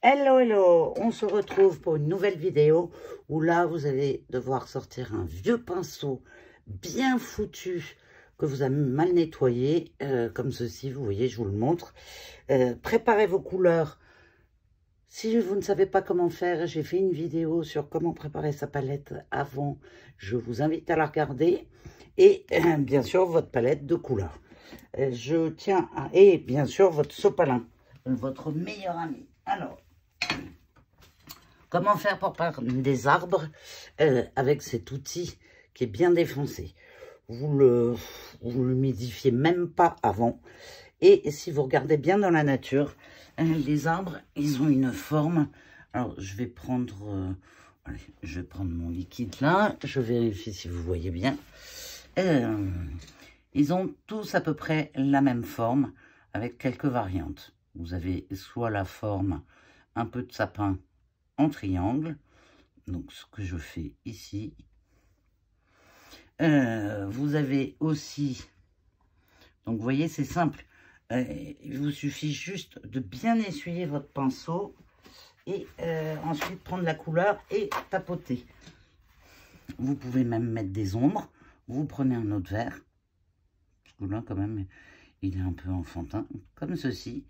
Hello, hello, on se retrouve pour une nouvelle vidéo où là, vous allez devoir sortir un vieux pinceau bien foutu que vous avez mal nettoyé, comme ceci, vous voyez, je vous le montre. Préparez vos couleurs. Si vous ne savez pas comment faire, j'ai fait une vidéo sur comment préparer sa palette avant. Je vous invite à la regarder. Et bien sûr, votre palette de couleurs. Je tiens à... Et bien sûr, votre sopalin, votre meilleur ami. Alors... Comment faire pour peindre des arbres avec cet outil qui est bien défoncé? Vous l'humidifiez même pas avant. Et si vous regardez bien dans la nature, les arbres, ils ont une forme. Alors, je vais prendre mon liquide là. Je vérifie si vous voyez bien. Ils ont tous à peu près la même forme avec quelques variantes. Vous avez soit la forme un peu de sapin en triangle, donc ce que je fais ici. Vous avez aussi, donc vous voyez, c'est simple, il vous suffit juste de bien essuyer votre pinceau et ensuite prendre la couleur et tapoter. Vous pouvez même mettre des ombres. Vous prenez un autre verre, parce que là quand même il est un peu enfantin, comme ceci,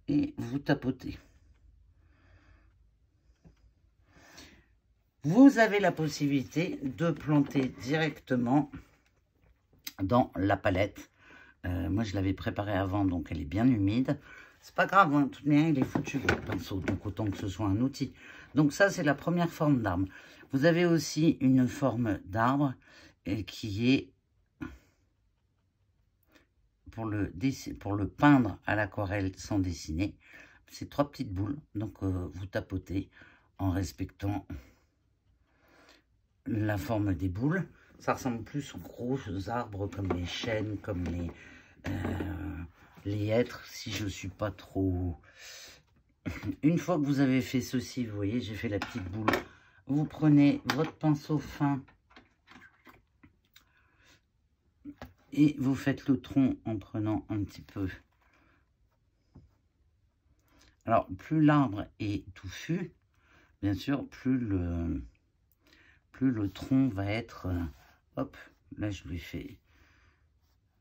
et vous tapotez. Vous avez la possibilité de planter directement dans la palette. Moi, je l'avais préparée avant, donc elle est bien humide. C'est pas grave, hein, tout de même, il est foutu, votre pinceau, donc autant que ce soit un outil. Donc ça, c'est la première forme d'arbre. Vous avez aussi une forme d'arbre qui est pour le peindre à l'aquarelle sans dessiner. C'est 3 petites boules, donc vous tapotez en respectant la forme des boules. Ça ressemble plus aux gros arbres comme les chênes, comme les hêtres, si je suis pas trop... Une fois que vous avez fait ceci, vous voyez, j'ai fait la petite boule. Vous prenez votre pinceau fin et vous faites le tronc en prenant un petit peu. Alors, plus l'arbre est touffu, bien sûr, plus le tronc va être... hop, là je lui fais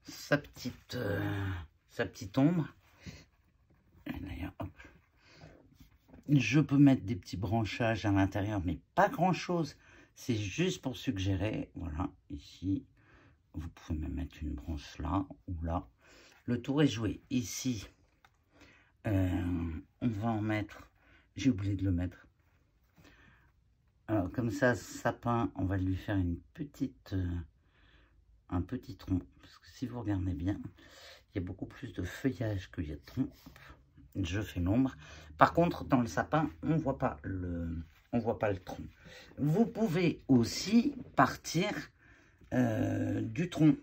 sa petite ombre. D'ailleurs, hop. Je peux mettre des petits branchages à l'intérieur, mais pas grand chose. C'est juste pour suggérer. Voilà, ici, vous pouvez même mettre une branche là ou là. Le tour est joué. Ici, on va en mettre... J'ai oublié de le mettre. Alors, comme ça, sapin, on va lui faire un petit tronc. Parce que si vous regardez bien, il y a beaucoup plus de feuillage qu'il y a de tronc. Je fais l'ombre. Par contre, dans le sapin, on voit pas le tronc. Vous pouvez aussi partir du tronc.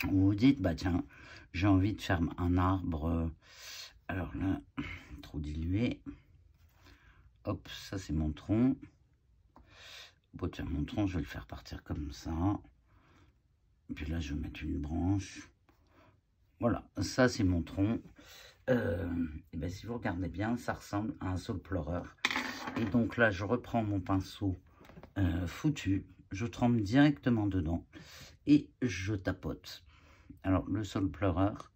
Vous vous dites, bah tiens, j'ai envie de faire un arbre. Alors là, trop dilué. Hop, ça c'est mon tronc. Bon, tiens, mon tronc, je vais le faire partir comme ça. Et puis là, je vais mettre une branche. Voilà, ça, c'est mon tronc. Et bien, si vous regardez bien, ça ressemble à un saule pleureur. Et donc là, je reprends mon pinceau foutu. Je trempe directement dedans. Et je tapote. Alors, le saule pleureur.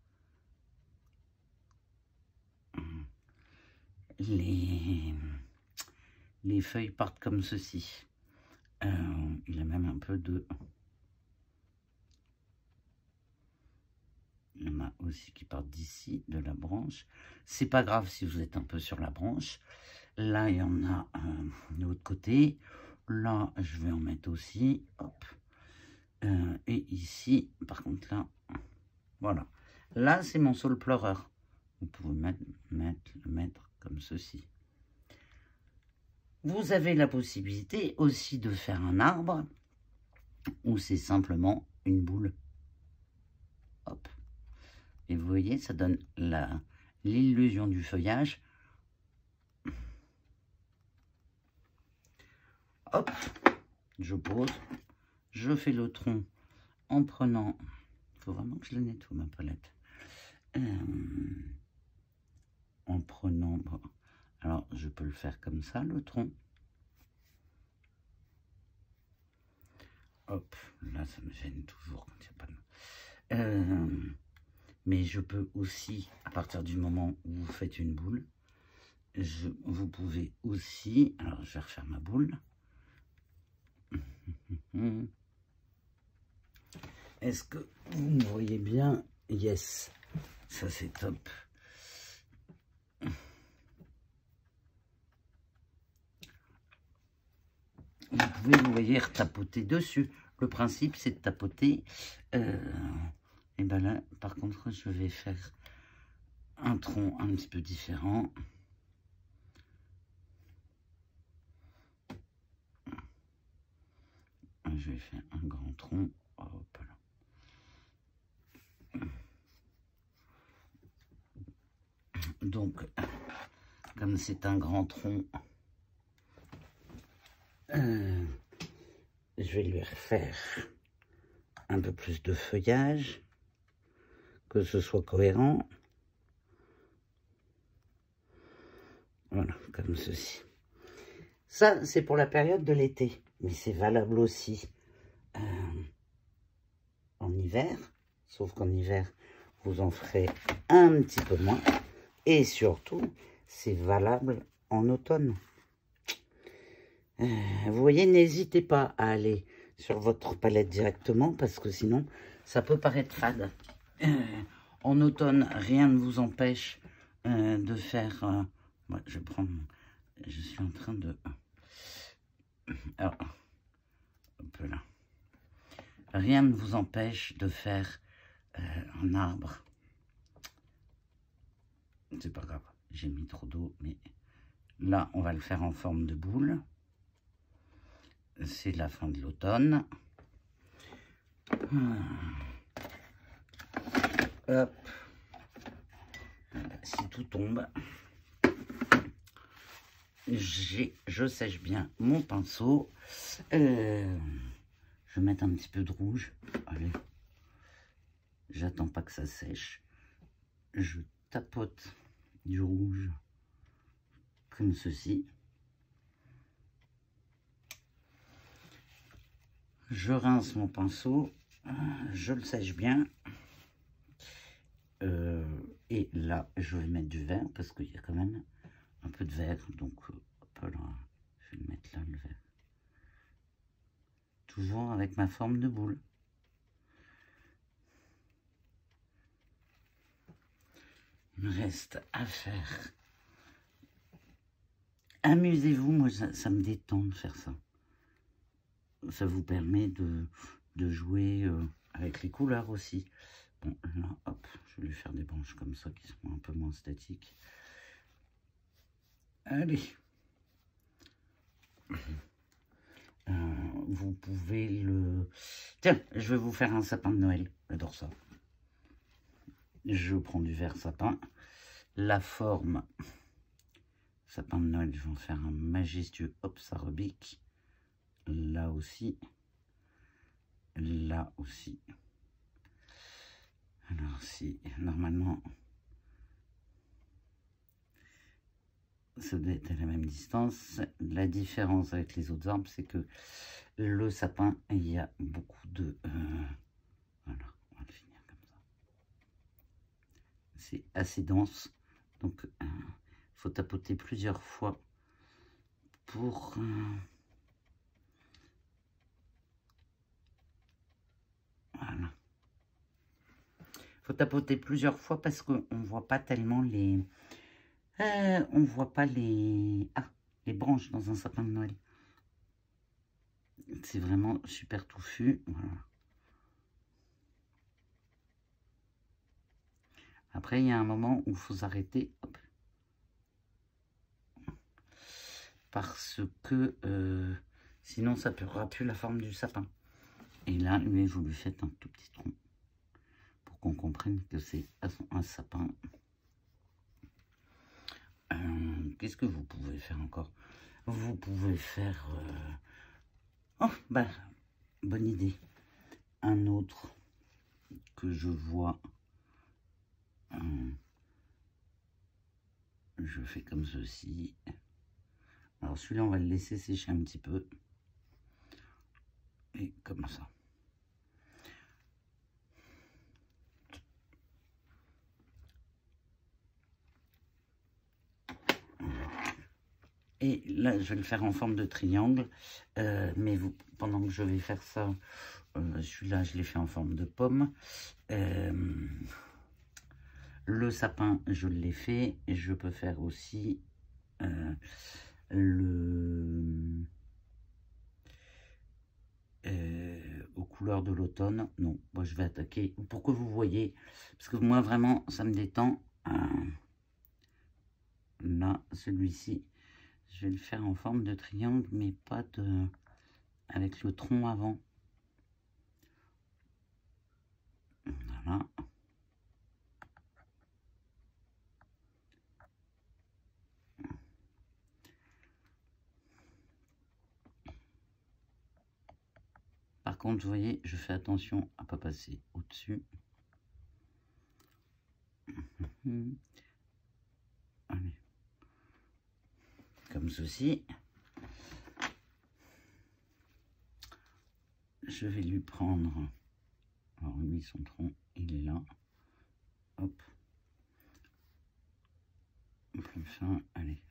Les feuilles partent comme ceci. Il a même un peu de... Il y en a aussi qui partent d'ici, de la branche. C'est pas grave si vous êtes un peu sur la branche. Là, il y en a de l'autre côté. Là, je vais en mettre aussi. Hop. Et ici, par contre, là, voilà. Là, c'est mon saule pleureur. Vous pouvez le mettre comme ceci. Vous avez la possibilité aussi de faire un arbre où c'est simplement une boule. Hop. Et vous voyez, ça donne l'illusion du feuillage. Hop, je pose. Je fais le tronc en prenant... Il faut vraiment que je le nettoie, ma palette. En prenant... Alors, je peux le faire comme ça, le tronc. Hop, là, ça me gêne toujours quand il n'y a pas de... mais je peux aussi, à partir du moment où vous faites une boule, vous pouvez aussi... Alors, je vais refaire ma boule. Est-ce que vous me voyez bien? Yes, ça c'est top. Vous pouvez, vous voyez, tapoter dessus. Le principe, c'est de tapoter. Et ben là, par contre, je vais faire un tronc un petit peu différent. Je vais faire un grand tronc. Hop là. Donc, comme c'est un grand tronc, je vais lui refaire un peu plus de feuillage, que ce soit cohérent. Voilà, comme ceci. Ça, c'est pour la période de l'été, mais c'est valable aussi en hiver, sauf qu'en hiver, vous en ferez un petit peu moins. Et surtout, c'est valable en automne. Vous voyez, n'hésitez pas à aller sur votre palette directement, parce que sinon, ça peut paraître fade. En automne, rien ne vous empêche de faire... ouais, je vais prendre... Je suis en train de... Alors, hop là. Rien ne vous empêche de faire un arbre. C'est pas grave, j'ai mis trop d'eau, mais là, on va le faire en forme de boule. C'est la fin de l'automne. Hop. Si tout tombe, je sèche bien mon pinceau. Je vais mettre un petit peu de rouge. Allez. J'attends pas que ça sèche. Je tapote du rouge comme ceci. Je rince mon pinceau, je le sèche bien. Et là, je vais mettre du vert parce qu'il y a quand même un peu de vert. Donc, hop là, je vais le mettre là, le vert. Toujours avec ma forme de boule. Il me reste à faire. Amusez-vous, moi ça me détend de faire ça. Ça vous permet de jouer avec les couleurs aussi. Bon, là, hop, je vais lui faire des branches comme ça qui sont un peu moins statiques. Allez. Vous pouvez le... Tiens, je vais vous faire un sapin de Noël. J'adore ça. Je prends du vert sapin. La forme... Sapin de Noël, je vais en faire un majestueux. Hop, ça rebique. Là aussi. Là aussi. Alors si, normalement, ça doit être à la même distance. La différence avec les autres arbres, c'est que le sapin, il y a beaucoup de... voilà, on va le finir comme ça. C'est assez dense, donc il faut tapoter plusieurs fois pour... voilà. Faut tapoter plusieurs fois parce qu'on ne voit pas tellement les... on voit pas les... Ah, les branches dans un sapin de Noël. C'est vraiment super touffu. Voilà. Après, il y a un moment où il faut s'arrêter. Parce que sinon, ça ne perdra plus la forme du sapin. Et là, lui, vous lui faites un tout petit tronc. Pour qu'on comprenne que c'est un sapin. Qu'est-ce que vous pouvez faire encore? Vous pouvez faire... Oh, bah, bonne idée. Un autre que je vois. Je fais comme ceci. Alors celui-là, on va le laisser sécher un petit peu. Et comme ça. Et là, je vais le faire en forme de triangle. Mais vous, pendant que je vais faire ça, celui-là, je l'ai fait en forme de pomme. Le sapin, je l'ai fait. Et je peux faire aussi aux couleurs de l'automne. Non, moi je vais attaquer pour que vous voyez. Parce que moi, vraiment, ça me détend. Là, celui-ci, je vais le faire en forme de triangle, mais pas de... avec le tronc avant. Voilà. Par contre, vous voyez, je fais attention à ne pas passer au-dessus. Allez. Comme ceci. Je vais lui prendre... Alors lui, son tronc, il est là. Hop. Plus fin. Allez.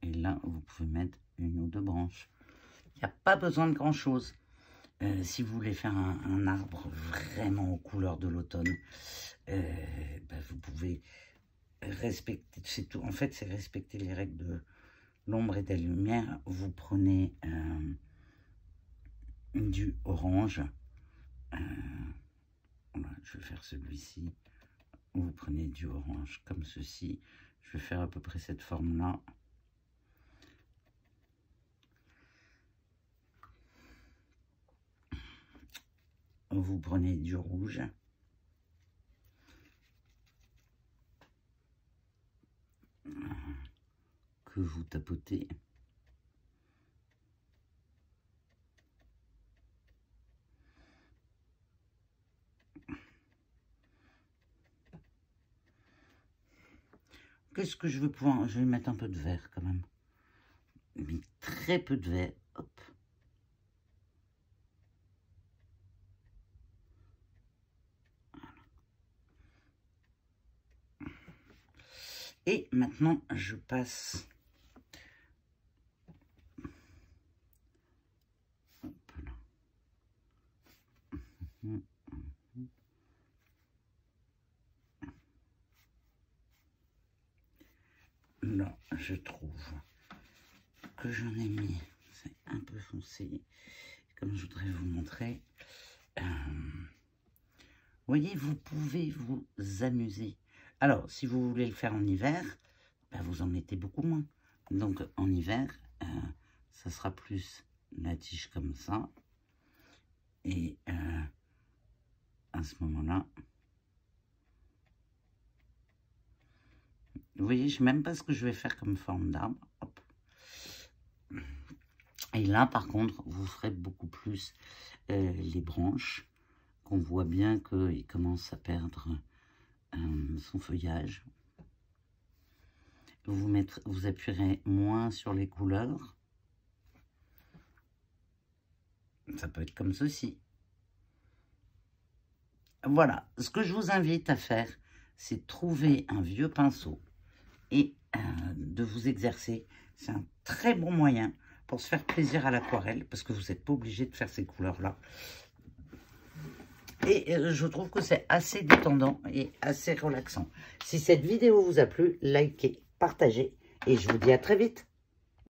Et là, vous pouvez mettre une ou deux branches. Il n'y a pas besoin de grand chose. Si vous voulez faire un arbre vraiment aux couleurs de l'automne, vous pouvez respecter, c'est tout. En fait, c'est respecter les règles de l'ombre et de la lumière. Vous prenez du orange. Voilà, je vais faire celui-ci. Vous prenez du orange comme ceci. Je vais faire à peu près cette forme-là. Vous prenez du rouge. Que vous tapotez. Qu'est-ce que je vais pouvoir... Je vais mettre un peu de vert quand même. Mais très peu de vert. Hop. Et maintenant, je passe... Hop là. Là, je trouve que j'en ai mis, c'est un peu foncé, comme je voudrais vous montrer. Vous voyez, vous pouvez vous amuser. Alors, si vous voulez le faire en hiver, vous en mettez beaucoup moins. Donc, en hiver, ça sera plus la tige comme ça. Et à ce moment-là, vous voyez, je ne sais même pas ce que je vais faire comme forme d'arbre. Et là, par contre, vous ferez beaucoup plus les branches, qu'on voit bien qu'il commence à perdre son feuillage. Vous appuierez moins sur les couleurs. Ça peut être comme ceci. Voilà, ce que je vous invite à faire, c'est trouver un vieux pinceau et de vous exercer. C'est un très bon moyen pour se faire plaisir à l'aquarelle, parce que vous n'êtes pas obligé de faire ces couleurs-là. Et je trouve que c'est assez détendant et assez relaxant. Si cette vidéo vous a plu, likez, partagez, et je vous dis à très vite.